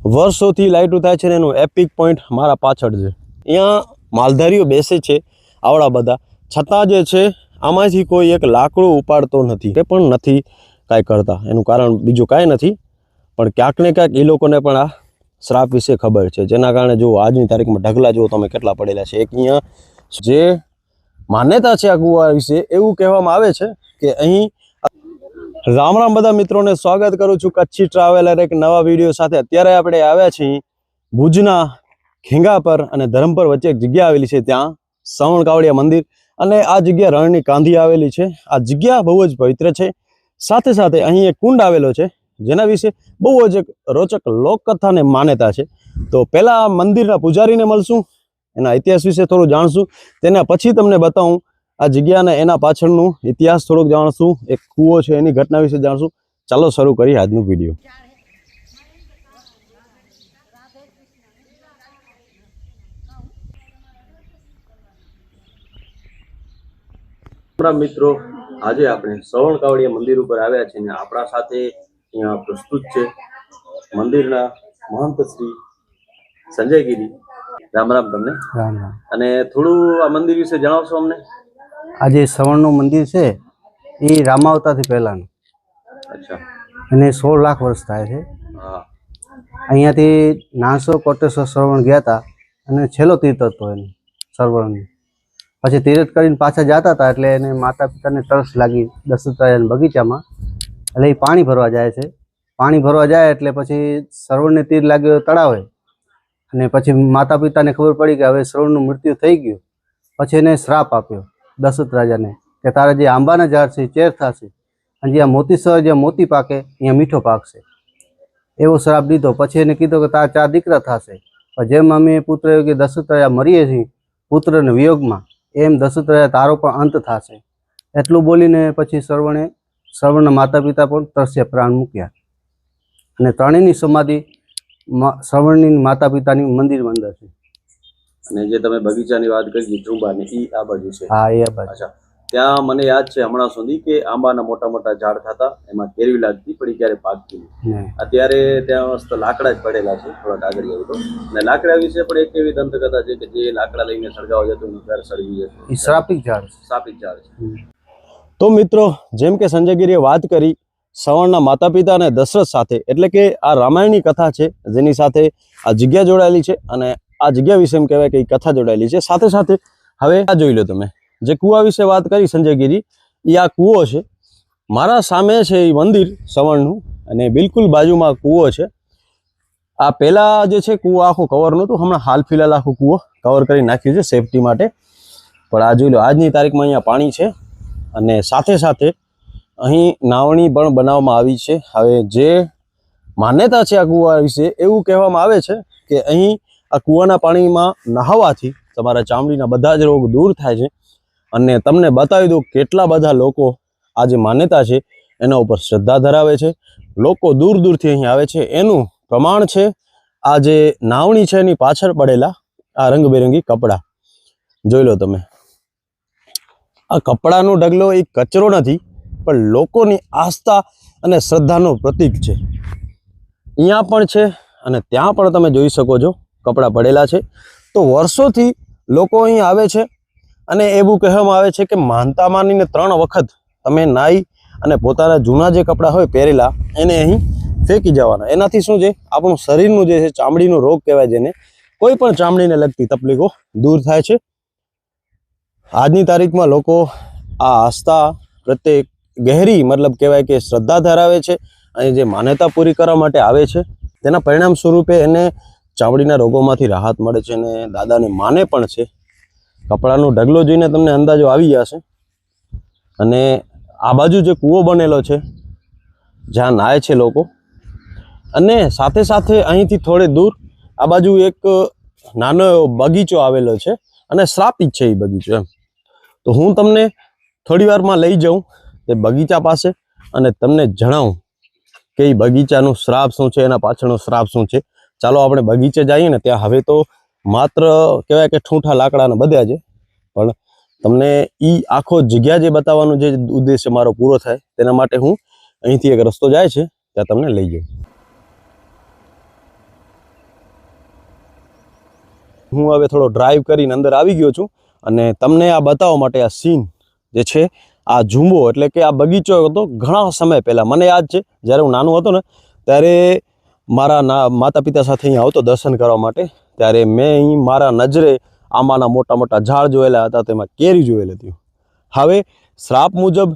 વર્ષોથી લાઇટો થાય છે ને એનું એપિક પોઈન્ટ મારા પાછળ છે. અહીંયા માલધારીઓ બેસે છે આવડા બધા, છતાં જે છે આમાંથી કોઈ એક લાકડું ઉપાડતો નથી કે પણ નથી કાંઈ કરતા. એનું કારણ બીજું કાંઈ નથી, પણ ક્યાંક ને ક્યાંક એ લોકોને પણ આ શ્રાપ વિશે ખબર છે, જેના કારણે જો આજની તારીખમાં ઢગલા જુઓ તમે કેટલા પડેલા છે. એક અહીંયા જે માન્યતા છે આ કુવા વિશે, એવું કહેવામાં આવે છે કે અહીં રામ રામ બધા મિત્રોને સ્વાગત કરું છું કચ્છી ટ્રાવેલર એક નવા વિડીયો સાથે. અત્યારે આપણે આવ્યા છીએ ભુજના ખેંગા પર અને ધરમપર વચ્ચે એક જગ્યા આવેલી છે, ત્યાં શ્રવણ કાવડિયા મંદિર, અને આ જગ્યા રણની કાંધી આવેલી છે. આ જગ્યા બહુ જ પવિત્ર છે. સાથે સાથે અહીં એક કુંડ આવેલો છે જેના વિશે બહુ જ એક રોચક લોકકથા ને માન્યતા છે. તો પહેલા મંદિરના પૂજારીને મળશું, એના ઇતિહાસ વિશે થોડું જાણશું, તેના પછી તમને બતાવું આ જગ્યાને એના પાછળનું ઇતિહાસ થોડોક જાણશું, એક કૂવો છે એની ઘટના વિશે જાણશું. ચાલો શરૂ કરીએ આજનું વિડીયો. મિત્રો, આજે આપણે શ્રવણ કાવડિયા મંદિર ઉપર આવ્યા છીએ અને આપણા સાથે અહીંયા પ્રસ્તુત છે મંદિરના મહંત શ્રી સંજયગીરી. રામ રામ તમને. રામ રામ. અને થોડું આ મંદિર વિશે જણાવશો અમને? આજે શ્રવણનું મંદિર છે એ રામાવતારથી પહેલાંનું. અચ્છા. અને 16 લાખ વર્ષ થાય છે. હા. અહીંયાથી 900 કોટેશ્વર શ્રવણ ગયા હતા અને છેલ્લો તીર્થ હતો એનો શ્રવણનો. પછી તીર્થ કરીને પાછા જતા હતા એટલે એને માતા પિતાને તરસ લાગી દશરથરાજાના બગીચામાં, એટલે એ પાણી ભરવા જાય છે. પાણી ભરવા જાય એટલે પછી શ્રવણને તીર લાગ્યો તળાવે, અને પછી માતા પિતાને ખબર પડી કે હવે શ્રવણનું મૃત્યુ થઈ ગયું. પછી એને શ્રાપ આપ્યો દશરથ રાજાને કે તારા જે આંબાના ઝાડ છે ચેર થશે, અને જ્યાં મોતીસર જ્યાં મોતી પાકે અહીંયા મીઠો પાકશે, એવો શ્રાપ દીધો. પછી એને કીધું કે તારા 4 દીકરા થશે. પણ જેમ અમે પુત્ર યોગી દશરથ રાજા મરીએ છીએ પુત્રને વિયોગમાં, એમ દશરથ રાજા તારો પણ અંત થશે. એટલું બોલીને પછી શ્રવણના માતા પિતા પણ તરસ્યા પ્રાણ મૂક્યા, અને ત્રણેયની સમાધિ શ્રવણની માતા પિતાની મંદિર અંદર છે. અને જે તમે બગીચાની વાત કરી ઝુંબાની, એ આ બાજુ છે? હા, એ બાજુ. અચ્છા. ત્યાં મને યાદ છે હમણાં સુધી કે આંબાના મોટા મોટા ઝાડ થતા, એમાં કેરી લાગતી પણ ક્યારે પાકતી નહીં. અત્યારે ત્યાં મસ્ત લાકડા જ પડેલા છે થોડાક આગળ જવું તો. અને લાકડા વિશે પણ એક એવી દંતકથા છે કે જે લાકડા લઈને સળગાવા જતું ઘર સળગી જતું. એ શ્રાપિક ઝાડ છે. તો મિત્રો, જેમ કે સંજયગીરીએ વાત કરી શ્રવણના માતા પિતા અને દશરથ સાથે, એટલે કે આ રામાયણની કથા છે જેની સાથે આ જગ્યા જોડાયેલી છે, અને આ જગ્યા વિશે એમ કહેવાય કે એ કથા જોડાયેલી છે. સાથે સાથે હવે આ જોઈ લો તમે, જે કૂવા વિશે વાત કરી સંજયગીરી, એ આ કૂવો છે. મારા સામે છે એ મંદિર શ્રવણનું, અને બિલકુલ બાજુમાં કૂવો છે. આ પહેલા જે છે કૂવો આખો કવર નહોતું, હમણાં હાલ ફિલહાલ આખો કૂવો કવર કરી નાખ્યું છે સેફટી માટે. પણ આ જોઈ લો, આજની તારીખમાં અહીંયા પાણી છે, અને સાથે સાથે અહીં નાવણી પણ બનાવવામાં આવી છે. હવે જે માન્યતા છે આ કૂવા વિશે, એવું કહેવામાં આવે છે કે અહીં આ કૂવાના પાણીમાં નહાવાથી તમારા ચામડીના બધા જ રોગ દૂર થાય છે. અને તમને બતાવી દઉં કેટલા બધા લોકો આ જે માન્યતા છે એના ઉપર શ્રદ્ધા ધરાવે છે. લોકો દૂર દૂરથી અહીં આવે છે. એનું પ્રમાણ છે આ જે નાવણી છે એની પાછળ પડેલા આ રંગબેરંગી કપડાં. જોઈ લો તમે, આ કપડાનો ઢગલો એ કચરો નથી, પણ લોકોની આસ્થા અને શ્રદ્ધાનું પ્રતીક છે. અહીંયા પણ છે અને ત્યાં પણ તમે જોઈ શકો છો કપડાં પડેલા છે. તો વર્ષોથી લોકો અહીં આવે છે, અને એવું કહેવામાં આવે છે કે માનતા માનીને 3 વખત તમે નાહી અને પોતાના જૂના જે કપડાં હોય પહેરેલા એને અહીં ફેંકી જવાના. એનાથી શું છે, આપણું શરીરનું જે છે ચામડીનો રોગ કહેવાય, જેને કોઈ પણ ચામડીને લગતી તકલીફો દૂર થાય છે. આજની તારીખમાં લોકો આ આસ્થા પ્રત્યે ગહેરી મતલબ કહેવાય કે શ્રદ્ધા ધરાવે છે, અને જે માન્યતા પૂરી કરવા માટે આવે છે તેના પરિણામ સ્વરૂપે એને ચામડીના રોગોમાંથી રાહત મળે છે, અને દાદાને માને પણ છે. કપડાનો ઢગલો જોઈને તમને અંદાજો આવી જશે. અને આ બાજુ જે કૂવો બનેલો છે જ્યાં નાય છે લોકો, અને સાથે સાથે અહીંથી થોડે દૂર આ બાજુ એક નાનો એવો બગીચો આવેલો છે, અને શ્રાપિત છે એ બગીચો એમ. તો હું તમને થોડી વારમાં લઈ જાઉં તે બગીચા પાસે, અને તમને જણાવું કે એ બગીચાનું શ્રાપ શું છે, એના પાછળનો શ્રાપ શું છે. ચાલો આપણે બગીચે જઈએ ને. ત્યાં હવે તો માત્ર કહેવાય કે ઠૂંઠા લાકડાને બધ્યા છે, પણ તમને એ આખો જગ્યા જે બતાવવાનો જે ઉદ્દેશ્ય મારો પૂરો થાય તેના માટે હું અહીંથી એક રસ્તો જાય છે ત્યાં તમને લઈ જાઉં. હું હવે થોડો ડ્રાઈવ કરીને અંદર આવી ગયો છું અને તમને આ બતાવવા માટે આ સીન જે છે આ ઝુંબો એટલે કે આ બગીચો હતો ઘણા સમય પહેલાં. મને યાદ છે જ્યારે હું નાનો હતો ને ત્યારે મારા માતા પિતા સાથે અહીં આવતો દર્શન કરવા માટે, ત્યારે મેં અહીં મારા નજરે આંબાના મોટા મોટા ઝાડ જોયેલા હતા, તેમાં કેરી જોયેલી હતી. હવે શ્રાપ મુજબ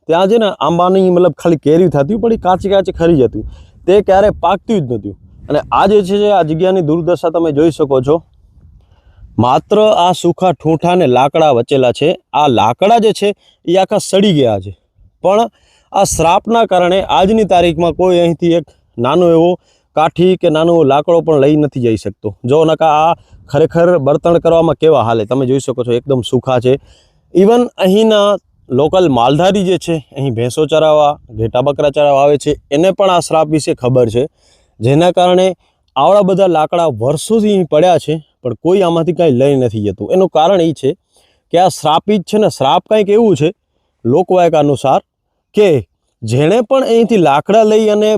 ત્યાં છે ને આંબાની મતલબ ખાલી કેરી થતી પણ એ કાચી કાચી ખરી જતી, તે ક્યારે પાકતી જ નહોતી. અને આ જે છે આ જગ્યાની દુર્દશા તમે જોઈ શકો છો. માત્ર આ સૂખા ઠૂંઠા ને લાકડા વચેલા છે. આ લાકડા જે છે એ આખા સડી ગયા છે, પણ આ શ્રાપના કારણે આજની તારીખમાં કોઈ અહીંથી એક નાનો એવો કાઠી કે નાનો લાકડો પણ લઈ નથી જઈ શકતો. જો નકા આ ખરેખર બર્તણ કરવામાં કેવા હાલે તમે જોઈ શકો છો, એકદમ સૂખા છે. ઇવન અહીંના લોકલ માલધારી જે છે અહીં ભેંસો ચરાવવા, ઘેટા બકરા ચરાવવા આવે છે, એને પણ આ શ્રાપ વિશે ખબર છે, જેના કારણે આવડા બધા લાકડા વર્ષોથી અહીં પડ્યા છે પણ કોઈ આમાંથી કાંઈ લઈ નથી જતું. એનું કારણ એ છે કે આ શ્રાપિત છે ને, શ્રાપ કંઈક એવું છે લોકવાયકા અનુસાર કે જેણે પણ અહીંથી લાકડા લઈ અને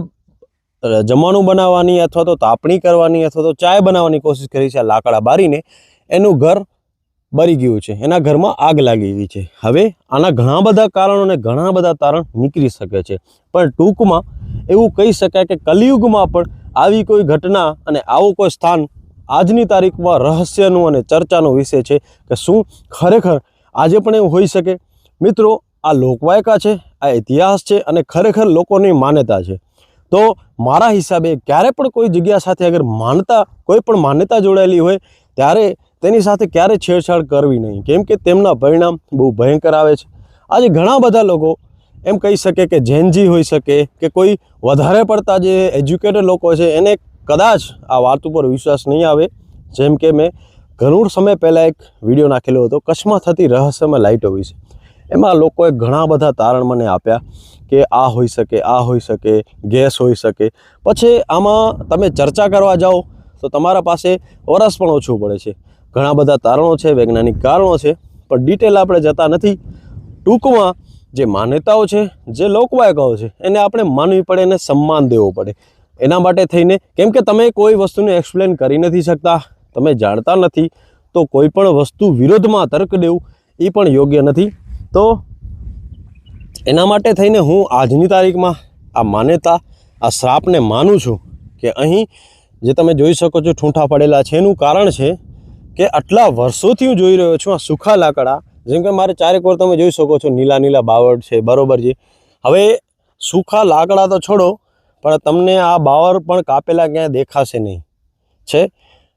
જમવાનું બનાવવાની અથવા તો તાપણી કરવાની અથવા તો ચાય બનાવવાની કોશિશ કરી છે, આ લાકડા બારીને એનું ઘર બળી ગયું છે, એના ઘરમાં આગ લાગી ગઈ છે. હવે આના ઘણા બધા કારણો અને ઘણા બધા તારણ નીકળી શકે છે, પણ ટૂંકમાં એવું કહી શકાય કે કલિયુગમાં પણ આવી કોઈ ઘટના અને આવું કોઈ સ્થાન આજની તારીખમાં રહસ્યનું અને ચર્ચાનો વિષય છે કે શું ખરેખર આજે પણ એવું હોઈ શકે. મિત્રો, આ લોકવાયકા છે, આ ઇતિહાસ છે અને ખરેખર લોકોની માન્યતા છે. તો મારા હિસાબે ક્યારે પણ કોઈ જગ્યા સાથે અગર કોઈ પણ માન્યતા જોડાયેલી હોય ત્યારે તેની સાથે ક્યારે છેડછાડ કરવી નહીં, કેમ કે તેમના પરિણામ બહુ ભયંકર આવે છે. આજે ઘણા બધા લોકો એમ કહી શકે કે જેનજી હોઈ શકે કે કોઈ વધારે પડતા જે એજ્યુકેટેડ લોકો છે એને કદાચ આ વાત ઉપર વિશ્વાસ નહીં આવે. જેમ કે મેં ઘણો સમય પહેલાં એક વિડીયો નાખેલો હતો કચ્છમાં થતી રહસ્યમય લાઇટો વિશે. એમાં લોકોએ ઘણા બધા તારણ મને આપ્યા કે આ હોઈ શકે, આ હોઈ શકે, ગેસ હોઈ શકે. પછી આમાં તમે ચર્ચા કરવા જાઓ તો તમારા પાસે વરસ પણ ઓછું પડે છે. ઘણા બધા તારણો છે, વૈજ્ઞાનિક કારણો છે, પણ ડિટેલ આપણે જતા નથી. ટૂંકમાં જે માન્યતાઓ છે, જે લોકવાયકાઓ છે, એને આપણે માનવી પડે, એને સન્માન દેવો પડે. એના માટે થઈને, કેમ કે તમે કોઈ વસ્તુને એક્સપ્લેન કરી નથી શકતા, તમે જાણતા નથી, તો કોઈ પણ વસ્તુ વિરોધમાં તર્ક દેવું એ પણ યોગ્ય નથી. તો એના માટે થઈને હું આજની તારીખમાં આ માન્યતા, આ શ્રાપને માનું છું કે અહીં જે તમે જોઈ શકો છો ઠૂંઠા પડેલા છે, એનું કારણ છે કે આટલા વર્ષોથી હું જોઈ રહ્યો છું આ સૂખા લાકડા. જેમ કે મારે ચારેક વાર તમે જોઈ શકો છો નીલા નીલા બાવળ છે, બરોબર છે. હવે સૂખા લાકડા તો છોડો, પણ તમને આ બાવર પણ કાપેલા ક્યાંય દેખાશે નહીં છે.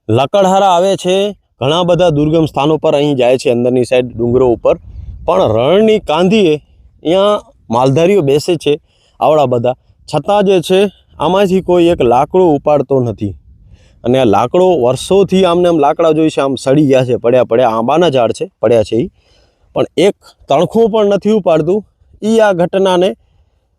લકડહારા આવે છે, ઘણા બધા દુર્ગમ સ્થાનો પર અહીં જાય છે, અંદરની સાઈડ ડુંગરો ઉપર, પણ રણની કાંધીએ અહીંયા માલધારીઓ બેસે છે આવડા બધા, છતાં જે છે આમાંથી કોઈ એક લાકડું ઉપાડતો નથી. અને આ લાકડો વર્ષોથી આમને આમ લાકડા જોઈ છે, આમ સડી ગયા છે, પડ્યા આંબાના ઝાડ છે પડ્યા છે, પણ એક તણખું પણ નથી ઉપાડતું. એ આ ઘટનાને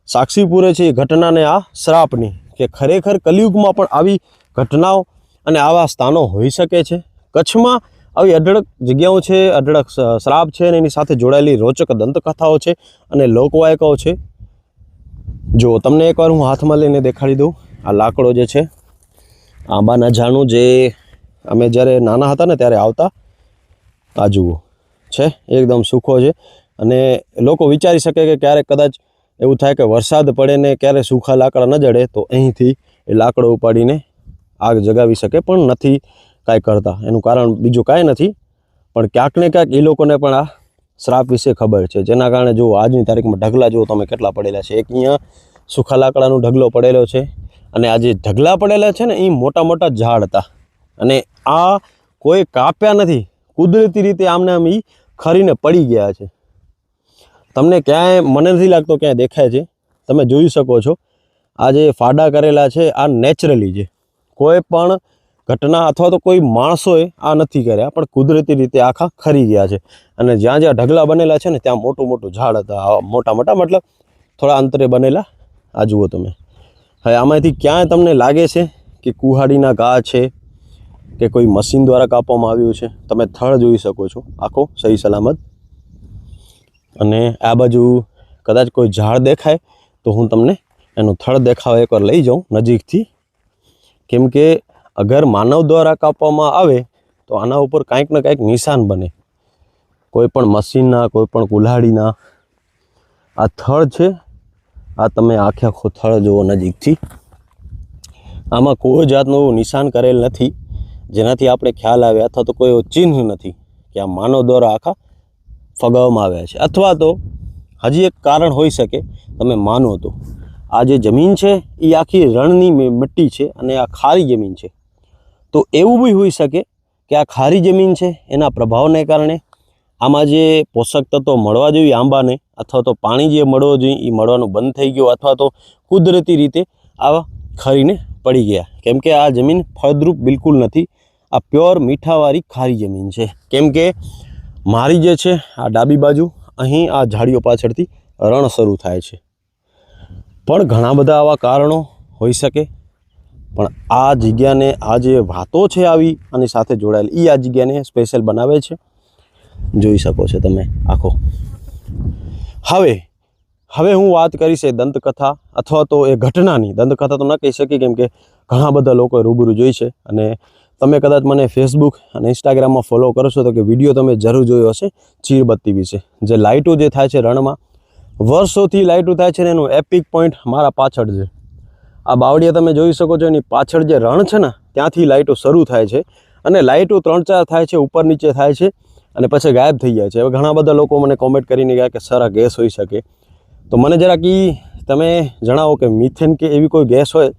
સાક્ષી પૂરે છે, એ ઘટનાને આ શ્રાપની, કે ખરેખર કલિયુગમાં પણ આવી ઘટનાઓ અને આવા સ્થાનો હોઈ શકે છે. કચ્છમાં આવી અઢળક જગ્યાઓ છે, અઢળક શ્રાપ છે અને એની સાથે જોડાયેલી રોચક દંતકથાઓ છે અને લોકવાયકાઓ છે. જો તમને એકવાર હું હાથમાં લઈને દેખાડી દઉં, આ લાકડો જે છે આંબાના ઝાડનું, જે અમે જ્યારે નાના હતા ને ત્યારે આવતા, આ જુઓ છે, એકદમ સૂખો છે. અને લોકો વિચારી શકે કે ક્યારેક કદાચ એવું થાય કે વરસાદ પડે ને ક્યારે સૂખા લાકડા ન જડે તો અહીંથી એ લાકડો ઉપાડીને આગ જગાવી શકે, પણ નથી કાંઈ કરતા. એનું કારણ બીજું કાંઈ નથી, પણ ક્યાંક ને ક્યાંક એ લોકોને પણ આ શ્રાપ વિશે ખબર છે, જેના કારણે જો આજની તારીખમાં ઢગલા જુઓ તમે કેટલા પડેલા છે. એક અહીંયા સૂખા લાકડાનો ઢગલો પડેલો છે, અને આ જે ઢગલા પડેલા છે ને એ મોટા મોટા ઝાડ હતા, અને આ કોઈ કાપ્યા નથી, કુદરતી રીતે આમને આમ એ ખરીને પડી ગયા છે. તમને ક્યાંય, મને નથી લાગતો ક્યાંય દેખાય છે. તમે જોઈ શકો છો આ જે ફાડા કરેલા છે આ નેચરલી છે, કોઈ પણ ઘટના અથવા તો કોઈ માણસોએ આ નથી કર્યા, પણ કુદરતી રીતે આખા ખરી ગયા છે. અને જ્યાં જ્યાં ઢગલા બનેલા છે ને ત્યાં મોટું મોટું ઝાડ હતા, મોટા મોટા મતલબ થોડા અંતરે બનેલા. આ જુઓ તમે. હવે આમાંથી ક્યાંય તમને લાગે છે કે કુહાડીના ઘા છે કે કોઈ મશીન દ્વારા કાપવામાં આવ્યું છે? તમે થડ જોઈ શકો છો આખો સહી સલામત. અને આ બાજુ કદાચ કોઈ ઝાડ દેખાય તો હું તમને એનું થડ દેખાવા એકવાર લઈ જાઉં નજીકથી, કેમ કે અગર માનવ દ્વારા કાપવામાં આવે તો આના ઉપર કાંઈક ને કાંઈક નિશાન બને, કોઈ પણ મશીનના, કોઈ પણ કુલ્હાડીના. આ થળ છે, આ તમે આખે આખો થળ જુઓ નજીકથી, આમાં કોઈ જાતનું નિશાન કરેલ નથી જેનાથી આપણે ખ્યાલ આવે, અથવા તો કોઈ ચિહ્ન નથી કે આ માનવ દ્વારા આખા ફગાવવામાં આવ્યા છે. અથવા તો હજી એક કારણ હોઈ શકે, તમે માનો તો આ જે જમીન છે એ આખી રણની મિટ્ટી છે અને આ ખારી જમીન છે. તો એવું બી હોઈ શકે કે આ ખારી જમીન છે એના પ્રભાવને કારણે આમાં જે પોષક તત્વો મળવા જોઈએ આંબાને, અથવા તો પાણી જે મળવું જોઈએ એ મળવાનું બંધ થઈ ગયું, અથવા તો કુદરતી રીતે આ ખરીને પડી ગયા. કેમ કે આ જમીન ફળદ્રુપ બિલકુલ નથી, આ પ્યોર મીઠાવાળી ખારી જમીન છે. કેમ કે મારી જે છે આ ડાબી બાજુ અહીં આ ઝાડીઓ પાછળથી રણ શરૂ થાય છે. પણ ઘણા બધા આવા કારણો હોઈ શકે, પણ આ જગ્યાને, આ જે વાતો છે આવી આની સાથે જોડાયેલી, એ આ જગ્યાને સ્પેશિયલ બનાવે છે. જોઈ શકો છો તમે આખો. હવે હું વાત કરીશ એ દંતકથા અથવા તો એ ઘટનાની. દંતકથા તો ન કહી શકી, કેમ કે ઘણા બધા લોકોએ રૂબરૂ જોઈ છે. અને તમે કદાચ મને ફેસબુક અને ઇન્સ્ટાગ્રામમાં ફોલો કરો છો તો કે વિડીયો તમે જરૂર જોયો હશે ચીરબત્તી વિશે. જે લાઇટો જે થાય છે રણમાં, વર્ષોથી લાઇટો થાય છે ને એનું એપિક પોઈન્ટ મારા પાછળ છે. આ બાવળિયા તમે જોઈ શકો છો, એની પાછળ જે રણ છે ને ત્યાંથી લાઇટો શરૂ થાય છે. અને લાઇટો 3-4 થાય છે, ઉપર નીચે થાય છે અને પછી ગાયબ થઈ જાય છે. હવે ઘણા બધા લોકો મને કોમેન્ટ કરીને ગયા કે સર આ ગેસ હોઈ શકે. તો મને જરાક તમે જણાવો કે મિથેન કે એવી કોઈ ગેસ હોય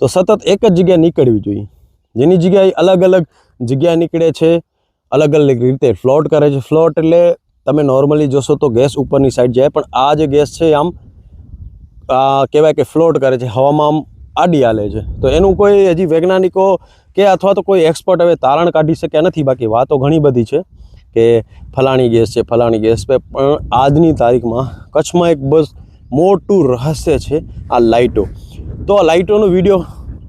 તો સતત એક જ જગ્યાએ નીકળવી જોઈએ, જેની જગ્યાએ અલગ અલગ જગ્યાએ નીકળે છે, અલગ અલગ રીતે ફ્લોટ કરે છે. ફ્લોટ એટલે તમે નોર્મલી જોશો તો ગેસ ઉપરની સાઈડ જાય, પણ આ જે ગેસ છે આમ કહેવાય કે ફ્લોટ કરે છે, હવામાં આમ આડી હાલે છે. તો એનું કોઈ હજી વૈજ્ઞાનિકો કે અથવા તો કોઈ એક્સપર્ટ હવે તારણ કાઢી શક્યા નથી. બાકી વાતો ઘણી બધી છે કે ફલાણી ગેસ છે, ફલાણી ગેસ છે. પણ આજની તારીખમાં કચ્છમાં એક બસ મોટું રહસ્ય છે આ લાઇટો. તો આ લાઇટોનો વિડીયો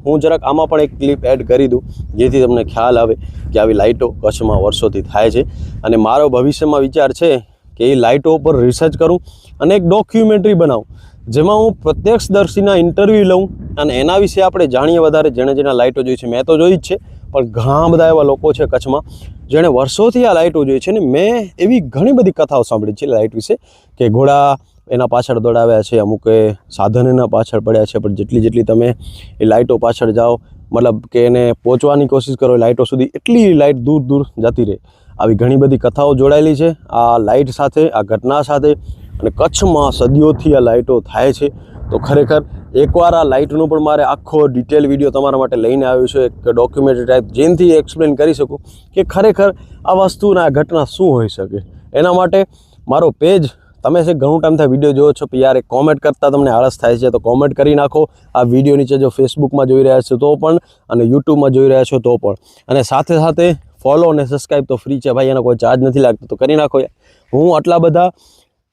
હું જરાક આમાં પણ એક ક્લિપ એડ કરી દઉં, જેથી તમને ખ્યાલ આવે કે આવી લાઇટો કચ્છમાં વર્ષોથી થાય છે. અને મારો ભવિષ્યમાં વિચાર છે કે એ લાઇટો ઉપર રિસર્ચ કરું અને એક ડોક્યુમેન્ટરી બનાવું, જેમાં હું પ્રત્યક્ષદર્શીના ઇન્ટરવ્યૂ લઉં અને એના વિશે આપણે જાણીએ વધારે. જેણે લાઇટો જોઈ છે, મેં તો જોઈ જ છે, પણ ઘણા બધા એવા લોકો છે કચ્છમાં જેણે વર્ષોથી આ લાઇટો જોઈ છે. ને મેં એવી ઘણી બધી કથાઓ સાંભળી છે લાઇટ વિશે, કે ઘોડા એના પાછળ દોડાવ્યા છે, અમુક સાધન એના પાછળ પડ્યા છે. પણ જેટલી તમે એ લાઇટો પાછળ જાઓ, મતલબ કે એને પહોંચવાની કોશિશ કરો લાઇટો સુધી, એટલી લાઇટ દૂર દૂર જતી રહે. આવી ઘણી બધી કથાઓ જોડાયેલી છે આ લાઇટ સાથે, આ ઘટના સાથે. અને કચ્છમાં સદીઓથી આ લાઇટો થાય છે. તો ખરેખર એકવાર આ લાઇટનો પણ મારે આખો ડિટેલ વિડીયો તમારા માટે લઈને આવ્યો છે, એક ડોક્યુમેન્ટરી ટાઈપ, જેનાથી એક્સપ્લેન કરી શકું કે ખરેખર આ વસ્તુના આ ઘટના શું હોઈ શકે. એના માટે મારો પેજ, તમે છે ઘણું ટાઈમ થાય વિડીયો જોવો છો, યાર એક કોમેન્ટ કરતાં તમને આળસ થાય છે તો કોમેન્ટ કરી નાખો. આ વિડીયો નીચે જો ફેસબુકમાં જોઈ રહ્યા છો તો પણ, અને યુટ્યુબમાં જોઈ રહ્યા છો તો પણ. અને સાથે સાથે ફોલો અને સબસ્ક્રાઈબ તો ફ્રી છે ભાઈ, એનો કોઈ ચાર્જ નથી લાગતો, તો કરી નાખો. હું આટલા બધા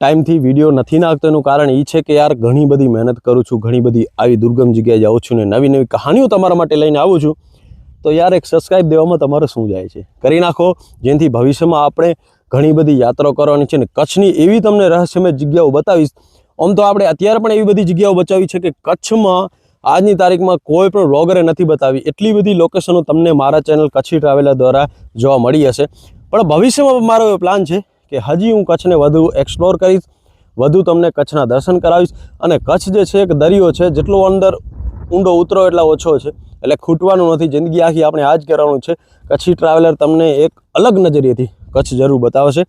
ટાઈમથી વિડીયો નથી નાખતો એનું કારણ એ છે કે યાર ઘણી બધી મહેનત કરું છું, ઘણી બધી આવી દુર્ગમ જગ્યાએ જાઉં છું ને નવી નવી કહાનીઓ તમારા માટે લઈને આવું છું. તો યાર એક સબસ્ક્રાઈબ દેવામાં તમારે શું જાય છે, કરી નાખો, જેનાથી ભવિષ્યમાં આપણે ઘણી બધી યાત્રાઓ કરવાની છે. ને કચ્છની એવી તમને રહસ્યમય જગ્યાઓ બતાવીશ. આમ તો આપણે અત્યારે પણ એવી બધી જગ્યાઓ બચાવી છે કે કચ્છમાં આજની તારીખમાં કોઈ પણ વ્લોગરે નથી બતાવી. એટલી બધી લોકેશનો તમને મારા ચેનલ કચ્છી ટ્રાવેલર દ્વારા જોવા મળી હશે. પણ ભવિષ્યમાં મારો એવો પ્લાન છે કે હજી હું કચ્છને વધુ એક્સપ્લોર કરીશ, વધુ તમને કચ્છના દર્શન કરાવીશ. અને કચ્છ જે છે એક દરિયો છે, જેટલો અંદર ઊંડો ઉતરો એટલા ઓછો છે, એટલે ખૂટવાનું નથી. જિંદગી આખી આપણે આ જ કરવાનું છે. કચ્છી ટ્રાવેલર તમને એક અલગ નજરિયેથી કચ્છ જરૂર બતાવશે.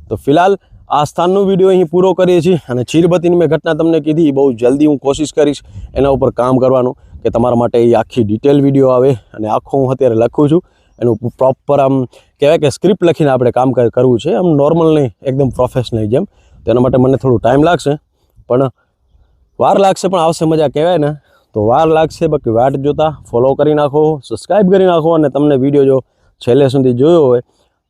તો ફિલહાલ આ સ્થાનનો વિડીયો અહીં પૂરો કરીએ છીએ. અને ચીરબત્તીની મેં ઘટના તમને કીધી, બહુ જલ્દી હું કોશિશ કરીશ એના ઉપર કામ કરવાનું, કે તમારા માટે એ આખી ડિટેલ વિડીયો આવે. અને આખો હું અત્યારે લખું છું, એનું પ્રોપર આમ કહેવાય કે સ્ક્રિપ્ટ લખીને આપણે કામ કરવું છે, આમ નોર્મલ નહીં, એકદમ પ્રોફેશનલ જેમ. તેના માટે મને થોડું ટાઈમ લાગશે, પણ વાર લાગશે પણ આવશે મજા, કહેવાય ને. તો વાર લાગશે, બાકી વાટ જોતા ફોલો કરી નાખો, સબસ્ક્રાઈબ કરી નાખો. અને તમને વિડીયો જો છેલ્લે સુધી જોયો હોય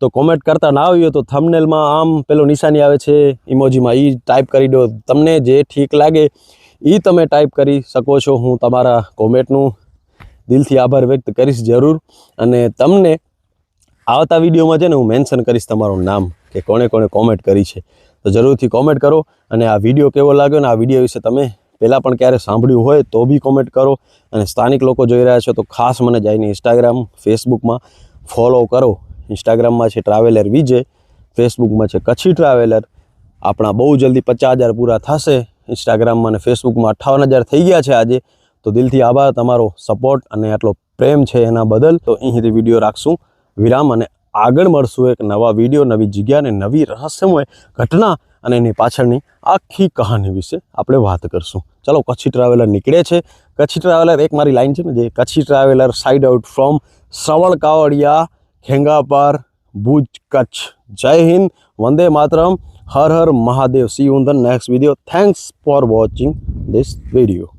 તો કોમેન્ટ કરતા ના આવી હોય તો થંબનેલમાં આમ પેલો નિશાની આવે છે ઇમોજીમાં, એ ટાઈપ કરી દો. તમને જે ઠીક લાગે એ તમે ટાઈપ કરી શકો છો. હું તમારા કોમેન્ટનું દિલથી આભાર વ્યક્ત કરીશ જરૂર. અને તમને આવતા વિડીયોમાં છે ને હું મેન્શન કરીશ તમારું નામ, કે કોણે કોણે કોમેન્ટ કરી છે. તો જરૂરથી કોમેન્ટ કરો. અને આ વિડીયો કેવો લાગ્યો ને આ વિડીયો વિશે તમે પહેલાં પણ ક્યારે સાંભળ્યું હોય તો બી કોમેન્ટ કરો. અને સ્થાનિક લોકો જોઈ રહ્યા છો તો ખાસ મને જઈને ઇન્સ્ટાગ્રામ, ફેસબુકમાં ફોલો કરો, ઇન્સ્ટાગ્રામમાં છે ટ્રાવેલર વિજય, ફેસબુકમાં છે કચ્છી ટ્રાવેલર. આપણા બહુ જલ્દી 50,000 પૂરા થશે ઇન્સ્ટાગ્રામમાં અને ફેસબુકમાં 58,000 થઈ ગયા છે આજે. તો દિલથી આભાર તમારો સપોર્ટ અને આટલો પ્રેમ છે એના બદલ. તો અહીંથી વિડીયો રાખશું વિરામ અને આગળ મળશું એક નવા વિડીયો, નવી જગ્યા અને નવી રહસ્યમય ઘટના અને એની પાછળની આખી કહાની વિશે આપણે વાત કરશું. ચલો, કચ્છી ટ્રાવેલર નીકળે છે. કચ્છી ટ્રાવેલર, એક મારી લાઈન છે ને, જે Kutchi traveller side out from Shravan Kavadiya, Khengapar, Bhuj, Kutch. જય હિન્દ, વંદે માતરમ, હર હર Mahadev. See you in the next video. Thanks for watching this video.